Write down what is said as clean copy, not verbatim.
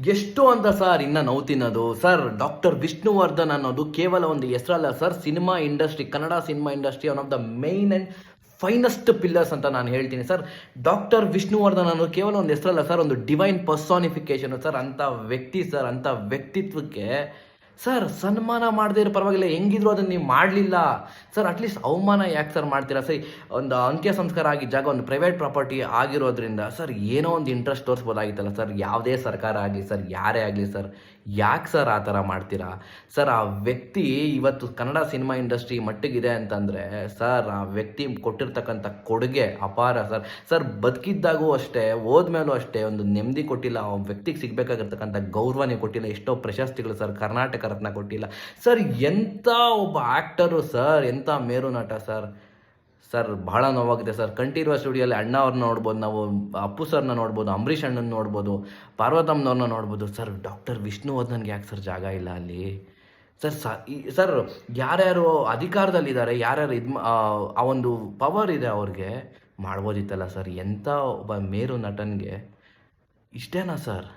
ಎಷ್ಟು ಅಂತ ಸರ್ ಇನ್ನು ನೋವು ತಿನ್ನೋದು ಸರ್. ಡಾಕ್ಟರ್ ವಿಷ್ಣುವರ್ಧನ್ ಅನ್ನೋದು ಕೇವಲ ಒಂದು ಹೆಸರಲ್ಲ sir, cinema industry, Kannada cinema industry one of the main and finest pillars ಅಂತ ನಾನು ಹೇಳ್ತೀನಿ ಸರ್. ಡಾಕ್ಟರ್ ವಿಷ್ಣುವರ್ಧನ್ ಅನ್ನೋದು ಕೇವಲ ಒಂದು ಹೆಸರಲ್ಲ ಸರ್, ಒಂದು ಡಿವೈನ್ ಪರ್ಸಾನಿಫಿಕೇಶನ್ ಸರ್. ಅಂಥ ವ್ಯಕ್ತಿ ಸರ್, ಅಂಥ ವ್ಯಕ್ತಿತ್ವಕ್ಕೆ ಸರ್ ಸನ್ಮಾನ ಮಾಡದೇ ಇರೋ ಪರವಾಗಿಲ್ಲ, ಹೆಂಗಿದ್ರು ಅದನ್ನು ನೀವು ಮಾಡಲಿಲ್ಲ ಸರ್. ಅಟ್ಲೀಸ್ಟ್ ಅವಮಾನ ಯಾಕೆ ಸರ್ ಮಾಡ್ತೀರಾ ಸರ್? ಒಂದು ಅಂತ್ಯ ಸಂಸ್ಕಾರ ಆಗಿದ್ದ ಜಾಗ ಒಂದು ಪ್ರೈವೇಟ್ ಪ್ರಾಪರ್ಟಿ ಆಗಿರೋದ್ರಿಂದ ಸರ್ ಏನೋ ಒಂದು ಇಂಟ್ರೆಸ್ಟ್ ತೋರಿಸ್ಬೋದಾಗಿತ್ತಲ್ಲ ಸರ್. ಯಾವುದೇ ಸರ್ಕಾರ ಆಗಲಿ ಸರ್, ಯಾರೇ ಆಗಲಿ ಸರ್, ಯಾಕೆ ಸರ್ ಆ ಥರ ಮಾಡ್ತೀರಾ ಸರ್? ಆ ವ್ಯಕ್ತಿ ಇವತ್ತು ಕನ್ನಡ ಸಿನಿಮಾ ಇಂಡಸ್ಟ್ರಿ ಮಟ್ಟಿಗಿದೆ ಅಂತಂದರೆ ಸರ್, ಆ ವ್ಯಕ್ತಿ ಕೊಟ್ಟಿರ್ತಕ್ಕಂಥ ಕೊಡುಗೆ ಅಪಾರ ಸರ್. ಸರ್ ಬದುಕಿದ್ದಾಗೂ ಅಷ್ಟೇ, ಹೋದ್ಮೇಲೂ ಅಷ್ಟೇ ಒಂದು ನೆಮ್ಮದಿ ಕೊಟ್ಟಿಲ್ಲ. ಆ ವ್ಯಕ್ತಿಗೆ ಸಿಗಬೇಕಾಗಿರ್ತಕ್ಕಂಥ ಗೌರವನೇ ಕೊಟ್ಟಿಲ್ಲ. ಎಷ್ಟೋ ಪ್ರಶಸ್ತಿಗಳು ಸರ್, ಕರ್ನಾಟಕ ರತ್ನ ಕೊಟ್ಟಿಲ್ಲ ಸರ್. ಎಂಥ ಒಬ್ಬ ಆ್ಯಕ್ಟರು ಸರ್, ಎಂಥ ಮೇರು ನಟ ಸರ್. ಸರ್ ಭಾಳ ನೋವಾಗಿದೆ ಸರ್. ಕಂಠೀರವ ಸ್ಟುಡಿಯೋಲ್ಲಿ ಅಣ್ಣ ಅವ್ರನ್ನ ನೋಡ್ಬೋದು, ನಾವು ಅಪ್ಪು ಸರ್ನ ನೋಡ್ಬೋದು, ಅಂಬರೀಷ್ ಅಣ್ಣನ ನೋಡ್ಬೋದು, ಪಾರ್ವತಮ್ಮನವ್ರನ್ನ ನೋಡ್ಬೋದು ಸರ್. ಡಾಕ್ಟರ್ ವಿಷ್ಣುವರ್ಧನ್ಗೆ ಯಾಕೆ ಸರ್ ಜಾಗ ಇಲ್ಲ ಅಲ್ಲಿ ಸರ್? ಸರ್ ಯಾರ್ಯಾರು ಅಧಿಕಾರದಲ್ಲಿದ್ದಾರೆ, ಯಾರ್ಯಾರು ಆ ಒಂದು ಪವರ್ ಇದೆ ಅವ್ರಿಗೆ, ಮಾಡ್ಬೋದಿತ್ತಲ್ಲ ಸರ್. ಎಂಥ ಒಬ್ಬ ಮೇರು ನಟನಿಗೆ ಇಷ್ಟೇನಾ ಸರ್?